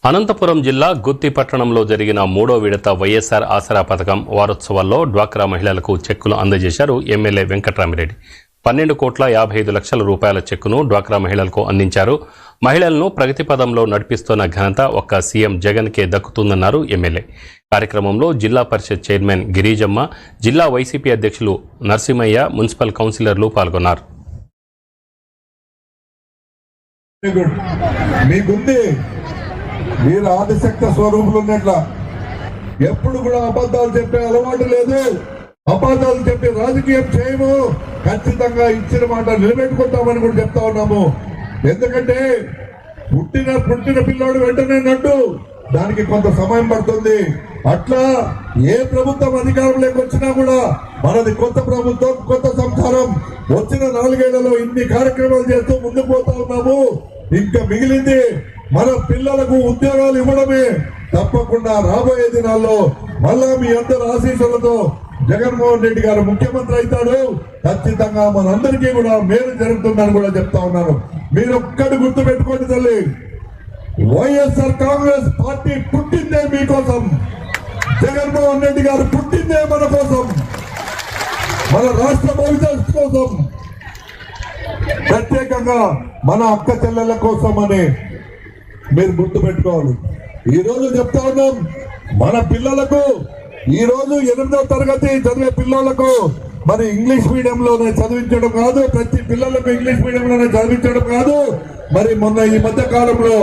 అనంతపురం జిల్లా గుత్తి పట్టణంలో జరిగిన 3వ విడత వైఎస్ఆర్ ఆసరా పథకం వారోత్సవాల్లో డ్వాక్రా మహిళలకు చెక్కులు అందజేశారు ఎమ్మెల్యే వెంకట్రామిరెడ్డి. 12,55,00,000 రూపాయల చెక్కును డ్వాక్రా మహిళలకు అందించారు. మహిళలను ప్రగతి పదంలో నడిపిస్తున్న ఘనత ఒక్క సీఎం జగన్కే దక్కుతుందన్నారు ఎమ్మెల్యే. కార్యక్రమంలో జిల్లా పరిషత్ చైర్మన్ గిరిజమ్మ, జిల్లా వైసీపీ అధ్యక్షులు నరసింహయ్య, మున్సిపల్ కౌన్సిలర్లు పాల్గొన్నారు. మీరు ఆదిశక్త స్వరూపులు ఉన్నట్ల ఎప్పుడు కూడా అబద్ధాలు చెప్పే అలవాటు లేదు. అబద్ధాలు చెప్పి రాజకీయం చేయము. ఖచ్చితంగా ఇచ్చిన మాట నిలబెట్టుకుంటామని కూడా చెప్తా ఉన్నాము. ఎందుకంటే పుట్టిన పిల్లోడు వెంటనే నడ్డు, దానికి కొంత సమయం పడుతుంది. అట్లా ఏ ప్రభుత్వం అధికారంలోకి వచ్చినా కూడా మనది కొత్త ప్రభుత్వం, కొత్త సంసారం. వచ్చిన 4 ఏళ్లలో ఇన్ని కార్యక్రమాలు చేస్తూ ముందుకు పోతా ఉన్నాము. ఇంకా మిగిలింది మన పిల్లలకు ఉద్యోగాలు ఇవ్వడమే. తప్పకుండా రాబోయే దినాల్లో మళ్ళా మీ అందరి ఆశీస్సులతో జగన్మోహన్ రెడ్డి గారు ముఖ్యమంత్రి అవుతాడు. ఖచ్చితంగా మనందరికీ కూడా మేలు జరుగుతుందని కూడా చెప్తా ఉన్నాను. మీరు ఒక్కటి గుర్తు పెట్టుకోండి తల్లి, వైఎస్ఆర్ కాంగ్రెస్ పార్టీ పుట్టిందే మీకోసం. జగన్మోహన్ రెడ్డి గారు పుట్టిందే మన కోసం, మన రాష్ట్ర భవిష్యత్తు కోసం, ప్రత్యేకంగా మన అక్క చెల్లెల కోసం అని మీరు గుర్తు పెట్టుకోవాలి. ఈ రోజు చెప్తా ఉన్నాం, మన పిల్లలకు ఈ రోజు 8వ తరగతి చదివే పిల్లలకు మరి ఇంగ్లీష్ మీడియంలోనే చదివించడం కాదు, ప్రతి పిల్లలకు ఇంగ్లీష్ మీడియంలోనే చదివించడం కాదు, మరి మొన్న ఈ మధ్య కాలంలో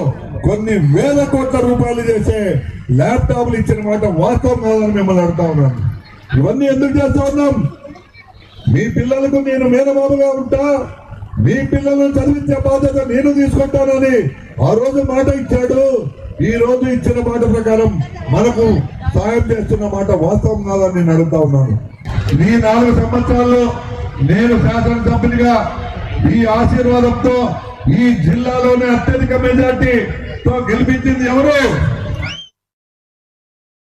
కొన్ని వేల కోట్ల రూపాయలు చేసే ల్యాప్టాప్లు ఇచ్చిన మాట వాస్తవం కాదని మిమ్మల్ని అడుగుతా ఉన్నాను. ఇవన్నీ ఎందుకు చేస్తా ఉన్నాం? మీ పిల్లలకు నేను మేనమామగా ఉంటా, మీ పిల్లలను చదివించే బాధ్యత నేను తీసుకుంటానని ఆ రోజు మాట ఇచ్చాడు. ఈ రోజు ఇచ్చిన మాట ప్రకారం మనకు సాయం చేస్తున్న మాట వాస్తవం కాదని నేను అడుగుతా ఉన్నాను. ఈ 4 సంవత్సరాల్లో నేను శాసనసభ్యునిగా ఈ ఆశీర్వాదంతో ఈ జిల్లాలోనే అత్యధిక మెజార్టీతో గెలిపించింది ఎవరు?